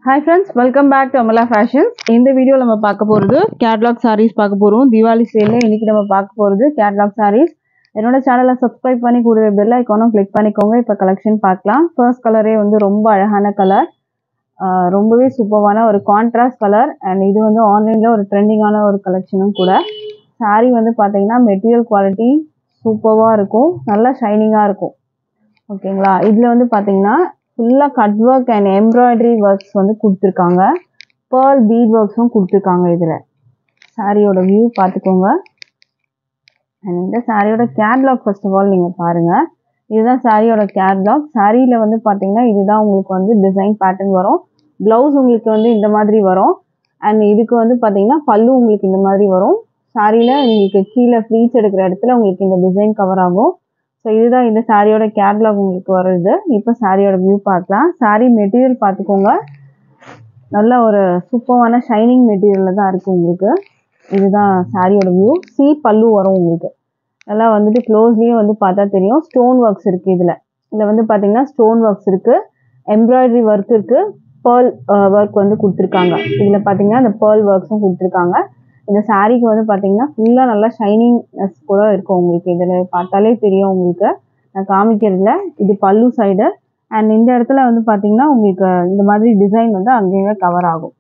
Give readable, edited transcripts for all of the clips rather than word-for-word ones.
Hi friends, welcome back to Amala Fashions. In the video நம்ம பார்க்க போறது catalog sarees பார்க்க போறோம். தீபாவளி சேல்ல இன்னைக்கு நம்ம பார்க்க போறது catalog sarees. என்னோட சேனலை சப்ஸ்கிரைப் பண்ணி கூடவே பெல் ஐகானும் கிளிக் பண்ணிக்கோங்க. இப்போ கலெக்ஷன் பார்க்கலாம். ஃபர்ஸ்ட் கலரே வந்து ரொம்ப அழகான கலர். ரொம்பவே சூப்பரான ஒரு கான்ட்ராஸ்ட் கலர் அண்ட் இது வந்து ஆன்லைன்ல ஒரு ட்ரெண்டிங்கான ஒரு கலெக்ஷனும் கூட. saree வந்து பாத்தீங்கன்னா மெட்டீரியல் குவாலிட்டி சூப்பரா இருக்கும். நல்லா ஷைனிங்கா இருக்கும். ஓகேங்களா? இதுல வந்து பாத்தீங்கன்னா ஃபுல்லா cut work and embroidery works வந்து கொடுத்துருக்காங்க. பேர்ல் பீட் ஒர்க்ஸும் கொடுத்துருக்காங்க. இதுல சாரியோட வியூ பார்த்துக்கோங்க. அண்ட் இந்த சாரியோட கேட்லாக் ஃபர்ஸ்ட் ஆஃப் ஆல் நீங்க பாருங்க. இதுதான் சாரியோட கேட்லாக். சாரியில வந்து பாத்தீங்கன்னா இதுதான் உங்களுக்கு வந்து டிசைன் பேட்டர்ன் வரும். பிளவுஸ் உங்களுக்கு வந்து இந்த மாதிரி வரும். அண்ட் இதுக்கு வந்து பாத்தீங்கன்னா பல்லு உங்களுக்கு இந்த மாதிரி வரும். சாரியில உங்களுக்கு கீழே ஃப்ளீட்ஸ் எடுக்கிற இடத்துல உங்களுக்கு இந்த டிசைன் கவர் ஆகும். ஸோ இதுதான் இந்த சாரியோட கேட்லாக் உங்களுக்கு வருது. இப்போ சாரியோட வியூ பார்க்கலாம். சாரி மெட்டீரியல் பார்த்துக்கோங்க. நல்ல ஒரு சூப்பரான ஷைனிங் மெட்டீரியலில் தான் இருக்குது உங்களுக்கு. இதுதான் சாரியோட வியூ. சி பல்லு வரும் உங்களுக்கு. நல்லா வந்துட்டு க்ளோஸ்லேயும் வந்து பார்த்தா தெரியும். ஸ்டோன் ஒர்க்ஸ் இருக்குது இதில். இதில் வந்து பார்த்தீங்கன்னா ஸ்டோன் ஒர்க்ஸ் இருக்குது, எம்ப்ராய்டரி ஒர்க் இருக்குது, பேர்ல் ஒர்க் வந்து கொடுத்துருக்காங்க. இதில் பார்த்தீங்கன்னா இந்த பேர்ல் ஒர்க்ஸும் கொடுத்துருக்காங்க. இந்த சாரீக்கு வந்து பார்த்தீங்கன்னா ஃபுல்லாக நல்லா ஷைனிங்னஸ் கூட இருக்கும் உங்களுக்கு. இதில் பார்த்தாலே தெரியும் உங்களுக்கு. நான் காமிக்கிறதுல இது பல்லு சைடு அண்ட் இந்த இடத்துல வந்து பார்த்தீங்கன்னா உங்களுக்கு இந்த மாதிரி டிசைன் வந்து அங்கேயே கவர் ஆகும்.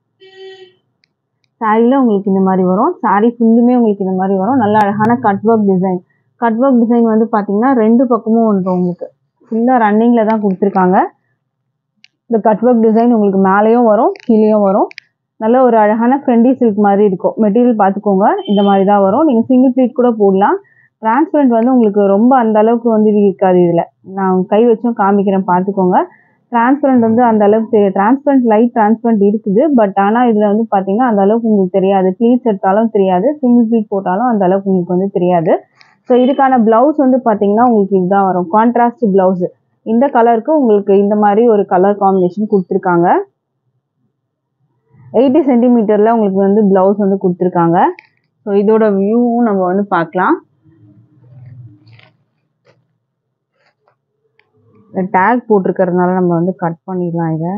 சாரியில் உங்களுக்கு இந்த மாதிரி வரும். சாரி ஃபுல்லுமே உங்களுக்கு இந்த மாதிரி வரும். நல்ல அழகான cut work design. Cut work design வந்து பார்த்தீங்கன்னா ரெண்டு பக்கமும் வந்துடும் உங்களுக்கு. ஃபுல்லாக ரன்னிங்கில் தான் கொடுத்துருக்காங்க. இந்த கட் ஒர்க் டிசைன் உங்களுக்கு மேலேயும் வரும், கீழேயும் வரும். நல்ல ஒரு அழகான ஃப்ரெண்டி சில்க் மாதிரி இருக்கும். மெட்டீரியல் பார்த்துக்கோங்க. இந்த மாதிரி தான் வரும். நீங்கள் சிங்கிள் ப்ளீட் கூட போடலாம். டிரான்ஸ்பரண்ட் வந்து உங்களுக்கு ரொம்ப அந்த அளவுக்கு வந்து இருக்காது. இதில் நான் கை வச்சும் காமிக்கிறேன், பார்த்துக்கோங்க. டிரான்ஸ்பரண்ட் வந்து அந்த அளவுக்கு டிரான்ஸ்பரண்ட் லைட் டிரான்ஸ்பரண்ட் இருக்குது. பட் ஆனால் இதில் வந்து பார்த்தீங்கன்னா அந்த அளவுக்கு உங்களுக்கு தெரியாது. ப்ளீட்ஸ் எடுத்தாலும் தெரியாது, சிங்கிள் ப்ளீட் போட்டாலும் அந்த அளவுக்கு உங்களுக்கு வந்து தெரியாது. ஸோ இதுக்கான பிளவுஸ் வந்து பார்த்தீங்கன்னா உங்களுக்கு இதுதான் வரும். Contrast blouse. இந்த கலருக்கு உங்களுக்கு இந்த மாதிரி ஒரு கலர் காம்பினேஷன் கொடுத்துருக்காங்க. 80 சென்டிமீட்டரில் உங்களுக்கு வந்து பிளவுஸ் வந்து கொடுத்துருக்காங்க. ஸோ இதோட வியூவும் நம்ம வந்து பார்க்கலாம். டேக் போட்டிருக்கிறதுனால நம்ம வந்து கட் பண்ணிடலாம். இதை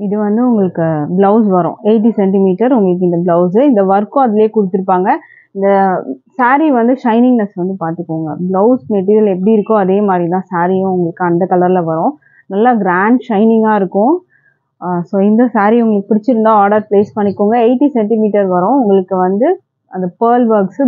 இது வந்து உங்களுக்கு பிளவுஸ் வரும். 80 சென்டிமீட்டர் உங்களுக்கு இந்த பிளவுஸு. இந்த ஒர்க்கும் அதிலே கொடுத்துருப்பாங்க. இந்த சாரீ வந்து ஷைனிங்னஸ் வந்து பார்த்துக்கோங்க. பிளவுஸ் மெட்டீரியல் எப்படி இருக்கோ அதே மாதிரி தான் சாரியும் உங்களுக்கு அந்த கலரில் வரும். நல்லா கிராண்ட் ஷைனிங்காக இருக்கும். ஸோ இந்த சாரீ உங்களுக்கு பிடிச்சிருந்தா ஆர்டர் ப்ளேஸ் பண்ணிக்கோங்க. 80 சென்டிமீட்டர் வரும் உங்களுக்கு வந்து. அந்த பேர்ல் ஒர்க்ஸு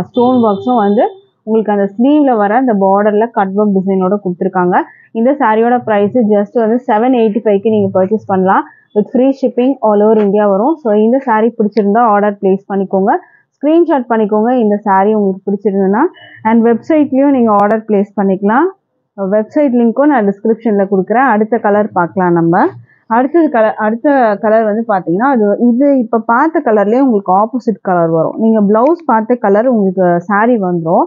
ஸ்டோன் ஒர்க்ஸும் வந்து உங்களுக்கு அந்த ஸ்லீவில் வர அந்த பார்டரில் கட் ஒர்க் டிசைனோட கொடுத்துருக்காங்க. இந்த சாரியோட ப்ரைஸு ஜஸ்ட் வந்து 785க்கு நீங்கள் பர்ச்சேஸ் பண்ணலாம். With free shipping all over India வரும். ஸோ இந்த சாரீ பிடிச்சிருந்தா ஆர்டர் ப்ளேஸ் பண்ணிக்கோங்க. ஸ்க்ரீன்ஷாட் பண்ணிக்கோங்க இந்த சாரீ உங்களுக்கு பிடிச்சிருந்ததுன்னா. அண்ட் வெப்சைட்லேயும் நீங்கள் ஆர்டர் ப்ளேஸ் பண்ணிக்கலாம். வெப்சைட் லிங்க்கும் நான் டிஸ்கிரிப்ஷனில் கொடுக்குறேன். அடுத்த கலர் பார்க்கலாம் நம்ம. அடுத்த கலர் வந்து பார்த்தீங்கன்னா இது இப்போ பார்த்த கலர்லேயே உங்களுக்கு ஆப்போசிட் கலர் வரும். நீங்கள் ப்ளவுஸ் பார்த்த கலர் உங்களுக்கு சாரீ வந்துடும்.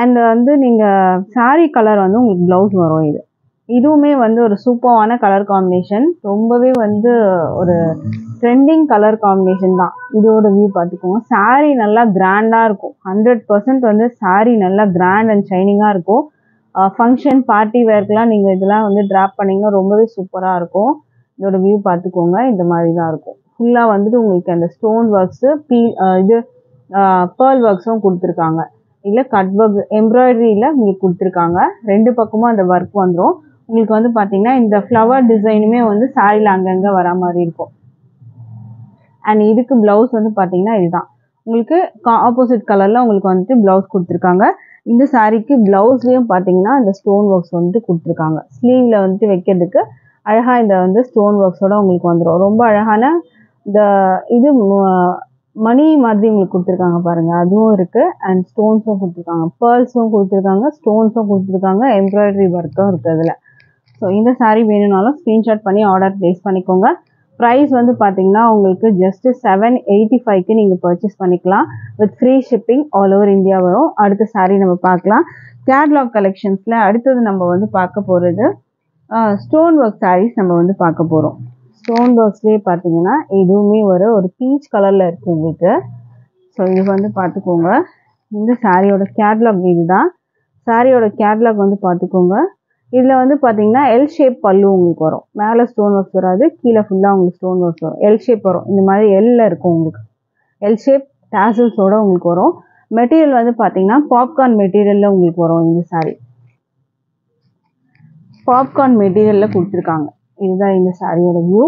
அண்ட் வந்து நீங்கள் சாரீ கலர் வந்து உங்களுக்கு ப்ளவுஸ் வரும். இதுவுமே வந்து ஒரு சூப்பரான கலர் காம்பினேஷன். ரொம்பவே வந்து ஒரு ட்ரெண்டிங் கலர் காம்பினேஷன் தான். இதோட வியூ பார்த்துக்கோங்க. சாரீ நல்லா கிராண்டாக இருக்கும். 100% வந்து சாரீ நல்லா கிராண்ட் அண்ட் ஷைனிங்காக இருக்கும். ஃபங்க்ஷன் பார்ட்டி வேர்க்கெலாம் நீங்கள் இதெல்லாம் வந்து ட்ராப் பண்ணிங்கன்னா ரொம்பவே சூப்பராக இருக்கும். இதோட வியூ பார்த்துக்கோங்க. இந்த மாதிரி தான் இருக்கும். ஃபுல்லாக வந்துட்டு உங்களுக்கு அந்த ஸ்டோன் ஒர்க்ஸு இது பேர்ல் ஒர்க்ஸும் கொடுத்துருக்காங்க. இல்லை கட் ஒர்க் எம்ப்ராய்டரியில் உங்களுக்கு கொடுத்துருக்காங்க. ரெண்டு பக்கமும் அந்த ஒர்க் வந்துடும். உங்களுக்கு வந்து பார்த்தீங்கன்னா இந்த ஃப்ளவர் டிசைனுமே வந்து சாரியில் அங்கங்கே வர மாதிரி இருக்கும். அண்ட் இதுக்கு ப்ளவுஸ் வந்து பார்த்தீங்கன்னா இதுதான் உங்களுக்கு ஆப்போசிட் கலரில் உங்களுக்கு வந்துட்டு ப்ளவுஸ் கொடுத்துருக்காங்க. இந்த சாரீக்கு ப்ளவுஸ்லேயும் பார்த்தீங்கன்னா இந்த ஸ்டோன் ஒர்க்ஸ் வந்துட்டு கொடுத்துருக்காங்க. ஸ்லீவில் வந்துட்டு வைக்கிறதுக்கு அழகாக இந்த வந்து ஸ்டோன் ஒர்க்ஸோட உங்களுக்கு வந்துடும். ரொம்ப அழகான இந்த இது மணி மாதிரி உங்களுக்கு கொடுத்துருக்காங்க பாருங்கள். அதுவும் இருக்குது. அண்ட் ஸ்டோன்ஸும் கொடுத்துருக்காங்க, பேர்ல்ஸும் கொடுத்துருக்காங்க, ஸ்டோன்ஸும் கொடுத்துருக்காங்க, எம்ப்ராய்டரி ஒர்க்கும் இருக்குது அதில். ஸோ இந்த சாரீ வேணும்னாலும் ஸ்க்ரீன்ஷாட் பண்ணி ஆர்டர் ப்ளேஸ் பண்ணிக்கோங்க. ப்ரைஸ் வந்து பார்த்தீங்கன்னா உங்களுக்கு ஜஸ்ட்டு 785க்கு நீங்கள் பர்ச்சேஸ் பண்ணிக்கலாம். With free shipping all over India வரும். அடுத்த சாரீ நம்ம பார்க்கலாம். கேட்லாக் கலெக்ஷன்ஸில் அடுத்தது நம்ம வந்து பார்க்க போகிறது ஸ்டோன் ஒர்க் சாரீஸ் நம்ம வந்து பார்க்க போகிறோம். ஸ்டோன் ஒர்க்ஸ்லேயே பார்த்தீங்கன்னா இதுவுமே ஒரு பீச் கலரில் இருக்குது உங்களுக்கு. ஸோ இது வந்து பார்த்துக்கோங்க. இந்த சாரியோட கேட்லாக் இதுதான். சாரியோட கேட்லாக் வந்து பார்த்துக்கோங்க. இதில் வந்து பார்த்தீங்கன்னா எல் ஷேப் பல்லு உங்களுக்கு வரும். மேலே ஸ்டோன் ஒர்க்ஸ் வராது, கீழே ஃபுல்லாக உங்களுக்கு ஸ்டோன் ஒர்க்ஸ் வரும். எல் ஷேப் வரும். இந்த மாதிரி எல்ல இருக்கும் உங்களுக்கு. எல் ஷேப் டாசல்ஸோட உங்களுக்கு வரும். மெட்டீரியல் வந்து பார்த்தீங்கன்னா பாப்கார்ன் மெட்டீரியலில் உங்களுக்கு வரும். இந்த சாரி பாப்கார்ன் மெட்டீரியலில் கொடுத்துருக்காங்க. இதுதான் இந்த சாரியோட வியூ.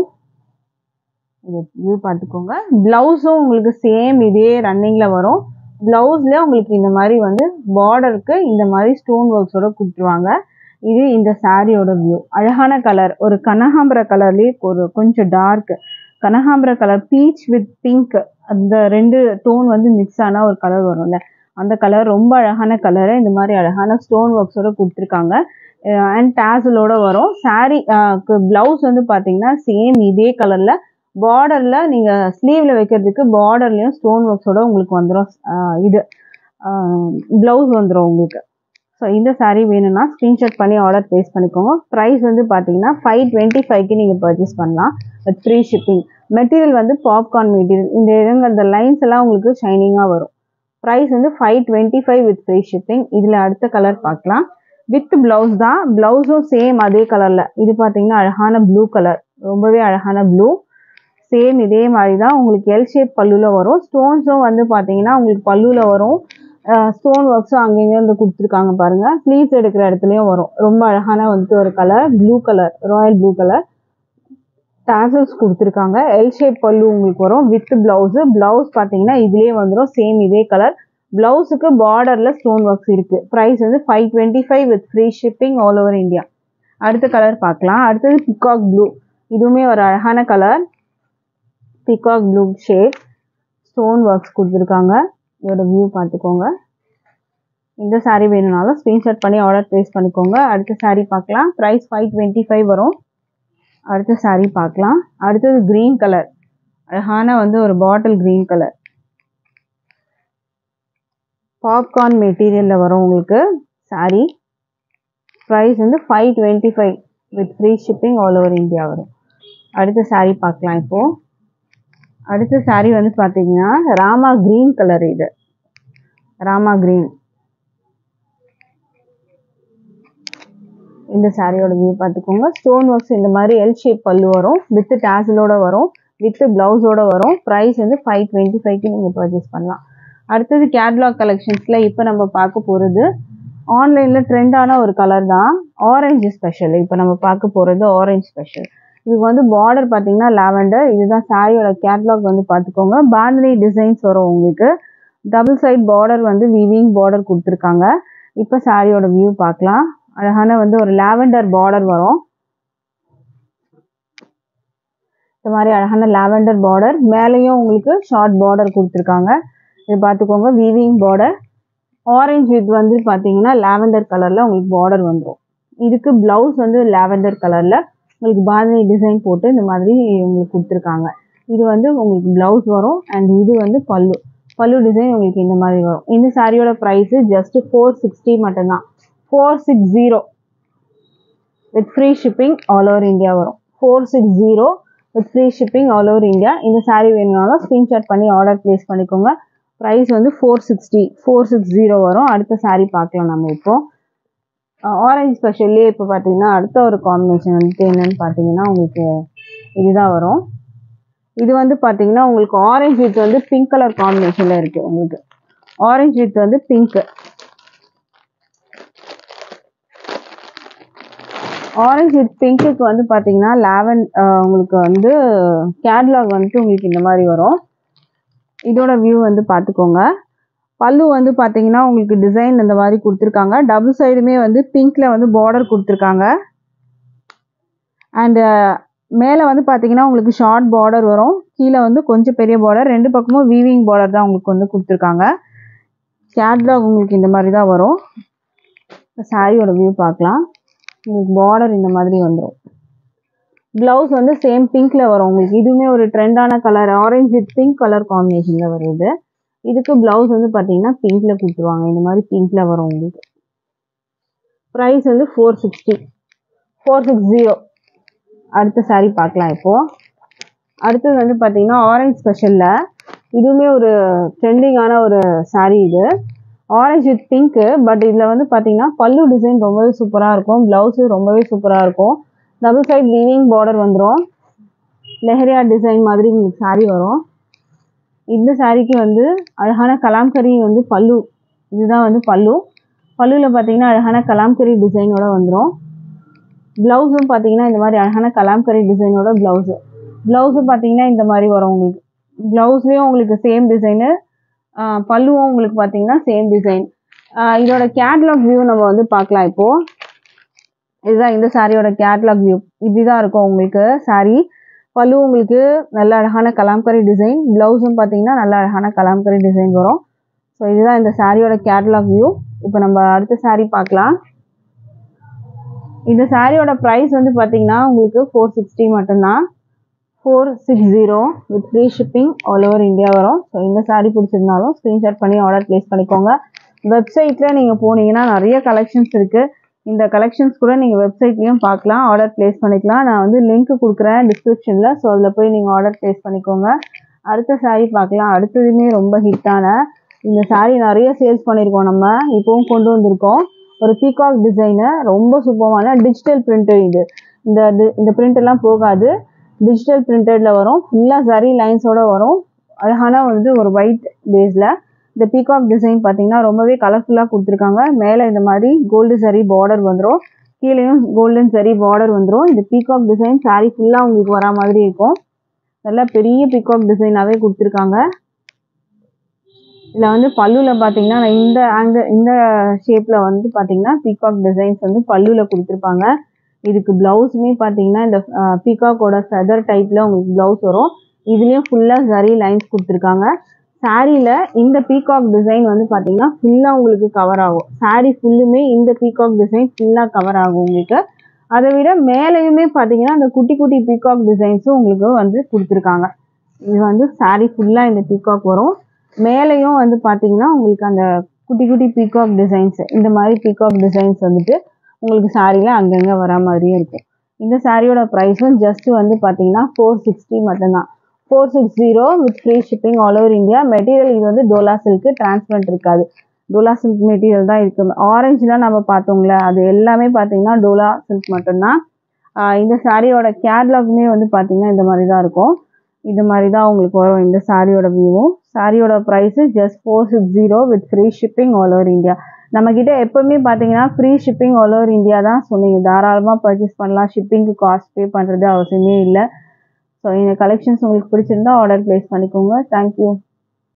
இது வியூ பார்த்துக்கோங்க. ப்ளவுஸும் உங்களுக்கு சேம் இதே ரன்னிங்கில் வரும். ப்ளவுஸில் உங்களுக்கு இந்த மாதிரி வந்து பார்டருக்கு இந்த மாதிரி ஸ்டோன் ஒர்க்ஸோட கொடுத்துருவாங்க. இது இந்த சாரியோட வியூ. அழகான கலர், ஒரு கனகாம்பர கலர்லேயே ஒரு கொஞ்சம் டார்க் கனகாம்பர கலர், பீச் வித் பிங்க், அந்த 2 டோன் வந்து மிக்ஸ் ஆன ஒரு கலர் வரும்ல, அந்த கலர் ரொம்ப அழகான கலரு. இந்த மாதிரி அழகான ஸ்டோன் ஒர்க்ஸோட கொடுத்துருக்காங்க. அண்ட் டேசலோட வரும். சாரி ப்ளவுஸ் வந்து பார்த்தீங்கன்னா சேம் இதே கலரில் பார்டரில் நீங்கள் ஸ்லீவில் வைக்கிறதுக்கு பார்டர்லேயும் ஸ்டோன் ஒர்க்ஸோட உங்களுக்கு வந்துடும். இது ப்ளவுஸ் வந்துடும் உங்களுக்கு. ஸோ இந்த சாரீ வேணும்னா ஸ்க்ரீன்ஷாட் பண்ணி ஆர்டர் ப்ளேஸ் பண்ணிக்கோங்க. ப்ரைஸ் வந்து பார்த்தீங்கன்னா 525க்கு நீங்கள் பர்ச்சேஸ் பண்ணலாம் வித் ஃப்ரீ ஷிப்பிங். மெட்டீரியல் வந்து பாப்கார்ன் மெட்டீரியல். இந்த இடங்க அந்த லைன்ஸ் எல்லாம் உங்களுக்கு ஷைனிங்காக வரும். ப்ரைஸ் வந்து 525 வித் ஃப்ரீ ஷிப்பிங். இதில் அடுத்த கலர் பார்க்கலாம். வித் ப்ளவுஸ் தான். ப்ளவுஸும் சேம் அதே கலரில். இது பார்த்தீங்கன்னா அழகான ப்ளூ கலர், ரொம்பவே அழகான ப்ளூ. சேம் இதே மாதிரி தான் உங்களுக்கு எல் ஷேப் பல்லுவில் வரும். ஸ்டோன்ஸும் வந்து பார்த்தீங்கன்னா உங்களுக்கு பல்லுவில் வரும். ஸ்டோன் ஒர்க்ஸும் அங்கங்கே வந்து கொடுத்துருக்காங்க பாருங்கள். ஸ்லீவ்ஸ் எடுக்கிற இடத்துலையும் வரும். ரொம்ப அழகான வந்துட்டு ஒரு colour, blue colour, Royal blue colour. Tassels கொடுத்துருக்காங்க. எல் ஷேப் பல்லு உங்களுக்கு வரும் வித் ப்ளவுஸு. ப்ளவுஸ் பார்த்தீங்கன்னா இதுலேயே வந்துடும் சேம் இதே கலர். ப்ளவுஸுக்கு பார்டரில் ஸ்டோன் ஒர்க்ஸ் இருக்குது. ப்ரைஸ் வந்து 525 with free shipping all over India. அடுத்த கலர் பார்க்கலாம். அடுத்தது பிகாக் ப்ளூ. இதுவுமே ஒரு அழகான colour. Peacock blue shade, stone works கொடுத்துருக்காங்க. இதோட வியூ பார்த்துக்கோங்க. இந்த சாரீ வேணும்னாலும் ஸ்க்ரீன்ஷாட் பண்ணி ஆர்டர் ப்ளேஸ் பண்ணிக்கோங்க. அடுத்த சாரீ பார்க்கலாம். ப்ரைஸ் 525 வரும். அடுத்த சாரீ பார்க்கலாம். அடுத்தது க்ரீன் கலர், அழகான வந்து ஒரு பாட்டில் க்ரீன் கலர். பாப்கார்ன் மெட்டீரியலில் வரும் உங்களுக்கு சாரீ. ப்ரைஸ் வந்து 525 with free shipping all over India வரும். அடுத்த சாரீ பார்க்கலாம். இப்போது அடுத்த சாரீ வந்து பார்த்தீங்கன்னா ராமா க்ரீன் கலர். இது ராமா க்ரீன். இந்த சாரியோட வியூ பார்த்துக்கோங்க. ஸ்டோன் ஒர்க்ஸ் இந்த மாதிரி எல் ஷேப் பல்லு வரும். வித் டாசலோட வரும், வித் ப்ளவுஸோட வரும். ப்ரைஸ் வந்து 525க்கு நீங்கள் பர்ச்சேஸ் பண்ணலாம். அடுத்தது கேட்லாக் கலெக்ஷன்ஸில் இப்போ நம்ம பார்க்க போகிறது ஆன்லைனில் ட்ரெண்டான ஒரு கலர் தான், ஆரஞ்சு ஸ்பெஷல். இப்போ நம்ம பார்க்க போகிறது ஆரஞ்சு ஸ்பெஷல். இதுக்கு வந்து பார்டர் பார்த்தீங்கன்னா லாவெண்டர். இதுதான் சாரியோட கேட்லாக் வந்து பார்த்துக்கோங்க. பாந்தினி டிசைன்ஸ் வரும் உங்களுக்கு. டபுள் சைட் பார்டர் வந்து வீவிங் பார்டர் கொடுத்துருக்காங்க. இப்போ சாரியோட வியூ பார்க்கலாம். அழகான வந்து ஒரு லாவெண்டர் பார்டர் வரும். இந்த மாதிரி அழகான லாவெண்டர் பார்டர். மேலேயும் உங்களுக்கு ஷார்ட் பார்டர் கொடுத்துருக்காங்க. இது பார்த்துக்கோங்க, வீவிங் பார்டர். ஆரஞ்சு வித் வந்து பார்த்தீங்கன்னா லாவெண்டர் கலரில் உங்களுக்கு பார்டர் வந்துடும். இதுக்கு ப்ளவுஸ் வந்து லாவெண்டர் கலரில் உங்களுக்கு பாந்தினி டிசைன் போட்டு இந்த மாதிரி உங்களுக்கு கொடுத்துருக்காங்க. இது வந்து உங்களுக்கு ப்ளவுஸ் வரும். அண்ட் இது வந்து பல்லு டிசைன் உங்களுக்கு இந்த மாதிரி வரும். இந்த சாரியோட ப்ரைஸு ஜஸ்ட் 460 மட்டும்தான். 460 with free shipping all over India வரும். 460 with free shipping all over India. இந்த சாரீ வேணும்னாலும் ஸ்க்ரீன்ஷாட் பண்ணி ஆர்டர் ப்ளேஸ் பண்ணிக்கோங்க. ப்ரைஸ் வந்து 460 வரும். அடுத்த சாரீ பார்க்கலாம் நம்ம இப்போ. ஆரஞ்சு ஸ்பெஷல்லே இப்போ பார்த்தீங்கன்னா அடுத்த ஒரு காம்பினேஷன் வந்துட்டு என்னன்னு பார்த்தீங்கன்னா உங்களுக்கு இதுதான் வரும். இது வந்து பார்த்தீங்கன்னா உங்களுக்கு ஆரஞ்சு வித் வந்து பிங்க் கலர் காம்பினேஷனில் இருக்குது. உங்களுக்கு ஆரஞ்சு வித் வந்து பிங்க். ஆரஞ்சு வித் பிங்க்குக்கு வந்து பார்த்தீங்கன்னா உங்களுக்கு வந்து கேட்லாக் வந்துட்டு உங்களுக்கு இந்த மாதிரி வரும். இதோட வியூ வந்து பார்த்துக்கோங்க. பல்லு வந்து பார்த்தீங்கன்னா உங்களுக்கு டிசைன் இந்த மாதிரி கொடுத்துருக்காங்க. டபுள் சைடுமே வந்து பிங்க்கில் வந்து பார்டர் கொடுத்துருக்காங்க. அண்டு மேலே வந்து பார்த்தீங்கன்னா உங்களுக்கு ஷார்ட் பார்டர் வரும். கீழே வந்து கொஞ்சம் பெரிய பார்டர். 2 பக்கமும் வீவிங் பார்டர் தான் உங்களுக்கு வந்து கொடுத்துருக்காங்க. கேட்லாக் உங்களுக்கு இந்த மாதிரி தான் வரும். சாரியோட வியூ பார்க்கலாம். உங்களுக்கு பார்டர் இந்த மாதிரி வந்துடும். ப்ளவுஸ் வந்து சேம் பிங்க்கில் வரும் உங்களுக்கு. இதுவுமே ஒரு ட்ரெண்டான colour, orange with pink colour காம்பினேஷனில் வருது. இதுக்கு ப்ளவுஸ் வந்து பார்த்தீங்கன்னா பிங்க்கில் கொடுத்துருவாங்க. இந்த மாதிரி பிங்க்கில் வரும் உங்களுக்கு. ப்ரைஸ் வந்து 460. அடுத்த சாரீ பார்க்கலாம் இப்போது. அடுத்தது வந்து பார்த்தீங்கன்னா ஆரஞ்சு ஸ்பெஷலில் இதுவுமே ஒரு ட்ரெண்டிங்கான ஒரு சாரீ. இது ஆரஞ்சு வித் பிங்க்கு. பட் இதில் வந்து பார்த்தீங்கன்னா பல்லு டிசைன் ரொம்பவே சூப்பராக இருக்கும். ப்ளவுஸு ரொம்பவே சூப்பராக இருக்கும். டபுள் சைட் வீவிங் பார்டர் வந்துடும். லெஹரியா டிசைன் மாதிரி உங்களுக்கு சாரீ வரும். இந்த சாரீக்கு வந்து அழகான கலாம்கரி வந்து பல்லு. இதுதான் வந்து பல்லு. பல்லுவில் பார்த்தீங்கன்னா அழகான கலாம்கரி டிசைனோட வந்துடும். ப்ளவுஸும் பார்த்தீங்கன்னா இந்த மாதிரி அழகான கலாம்கரி டிசைனோட ப்ளவுஸு. ப்ளவுஸும் பார்த்தீங்கன்னா இந்த மாதிரி வரும் உங்களுக்கு. ப்ளவுஸ்லேயும் உங்களுக்கு சேம் டிசைனு, பல்லுவும் உங்களுக்கு பார்த்தீங்கன்னா சேம் டிசைன். இதோட கேட்லாக் வியூ நம்ம வந்து பார்க்கலாம் இப்போது. இதுதான் இந்த சாரியோட கேட்லாக் வியூ. இப்படி தான் இருக்கும் உங்களுக்கு சாரீ. பல்லு உங்களுக்கு நல்ல அழகான கலாம்கரி டிசைன், ப்ளவுஸும் பார்த்தீங்கன்னா நல்ல அழகான கலாம்கரி டிசைன் வரும். ஸோ இதுதான் இந்த சாரியோட கேட்லாக் வியூ. இப்போ நம்ம அடுத்த சாரீ பார்க்கலாம். இந்த சாரியோட ப்ரைஸ் வந்து பார்த்தீங்கன்னா உங்களுக்கு 460 மட்டும்தான். 460 with free shipping all over India வரும். ஸோ இந்த சாரீ பிடிச்சிருந்தாலும் ஸ்க்ரீன்ஷாட் பண்ணி ஆர்டர் ப்ளேஸ் பண்ணிக்கோங்க. வெப்சைட்டில் நீங்கள் போனீங்கன்னா நிறைய கலெக்ஷன்ஸ் இருக்குது. இந்த கலெக்ஷன்ஸ் கூட நீங்கள் வெப்சைட்லேயும் பார்க்கலாம், ஆர்டர் ப்ளேஸ் பண்ணிக்கலாம். நான் வந்து லிங்க் கொடுக்குறேன் டிஸ்கிரிப்ஷனில். ஸோ அதில் போய் நீங்கள் ஆர்டர் ப்ளேஸ் பண்ணிக்கோங்க. அடுத்த சாரீ பார்க்கலாம். அடுத்ததுமே ரொம்ப ஹிட்டான இந்த சாரீ நிறைய சேல்ஸ் பண்ணியிருக்கோம், நம்ம இப்போவும் கொண்டு வந்திருக்கோம். ஒரு பீகாக் டிசைனு, ரொம்ப சூப்பரான டிஜிட்டல் பிரிண்ட்டு. இது இந்த பிரிண்ட் எல்லாம் போகாது, டிஜிட்டல் பிரிண்டடில் வரும். ஃபுல்லாக சரி லைன்ஸோடு வரும். அழகான வந்து ஒரு ஒயிட் பேஸில் இந்த பீகாக் டிசைன் பார்த்தீங்கன்னா ரொம்பவே கலர்ஃபுல்லாக கொடுத்துருக்காங்க. மேலே இந்த மாதிரி கோல்டு சரி பார்டர் வந்துடும், கீழேயும் கோல்டன் சரி பார்டர் வந்துடும். இந்த பீகாக் டிசைன் சாரீ ஃபுல்லாக உங்களுக்கு வரா மாதிரி இருக்கும். நல்லா பெரிய பீகாக் டிசைனாகவே கொடுத்துருக்காங்க. இதில் வந்து பல்லுவில் பார்த்தீங்கன்னா இந்த ஷேப்பில் வந்து பார்த்தீங்கன்னா பீகாக் டிசைன்ஸ் வந்து பல்லுவில் கொடுத்துருப்பாங்க. இதுக்கு ப்ளவுஸுமே பார்த்தீங்கன்னா இந்த பீகாக்கோட ஃபெதர் டைப்பில் உங்களுக்கு ப்ளவுஸ் வரும். இதுலேயும் ஃபுல்லாக சரி லைன்ஸ் கொடுத்துருக்காங்க. சாரியில் இந்த பீகாக் டிசைன் வந்து பார்த்தீங்கன்னா ஃபுல்லாக உங்களுக்கு கவர் ஆகும். சாரீ ஃபுல்லுமே இந்த பீகாக் டிசைன் ஃபுல்லாக கவர் ஆகும் உங்களுக்கு. அதை விட மேலேயுமே பார்த்தீங்கன்னா அந்த குட்டி குட்டி பீகாக் டிசைன்ஸும் உங்களுக்கு வந்து கொடுத்துருக்காங்க. இது வந்து சாரீ ஃபுல்லாக இந்த பீகாக் வரும். மேலேயும் வந்து பார்த்தீங்கன்னா உங்களுக்கு அந்த குட்டி குட்டி பீகாக் டிசைன்ஸ், இந்த மாதிரி பீகாக் டிசைன்ஸ் வந்துட்டு உங்களுக்கு சாரியில் அங்கங்கே வரா மாதிரியும் இருக்கும். இந்த சாரியோட ப்ரைஸும் ஜஸ்ட் வந்து பார்த்தீங்கன்னா 460 மட்டும்தான். 460 with free shipping all over India. Material இது வந்து டோலா சில்க்கு, டிரான்ஸ்பரண்ட் இருக்காது. டோலா சில்க் மெட்டீரியல் தான் இருக்குது. ஆரஞ்சுலாம் நம்ம பார்த்தோங்களே, அது எல்லாமே பார்த்தீங்கன்னா டோலா சில்க் மட்டும்தான். இந்த சாரியோட கேட்லாகுமே வந்து பார்த்தீங்கன்னா இந்த மாதிரி தான் இருக்கும். இந்த மாதிரி தான் உங்களுக்கு வரும் இந்த சாரியோட வியூவும். சாரியோட price just 460 with free shipping all over India. நம்மக்கிட்ட எப்போவுமே பார்த்தீங்கன்னா free shipping all over India தான் சொன்னீங்க. தாராளமாக பர்ச்சேஸ் பண்ணலாம், ஷிப்பிங்க்கு காஸ்ட் பே பண்ணுறது அவசியமே இல்லை. ஸோ இந்த கலெக்ஷன்ஸ் உங்களுக்கு பிடிச்சிருந்தா ஆர்டர் ப்ளேஸ் பண்ணிக்கோங்க. தேங்க்யூ.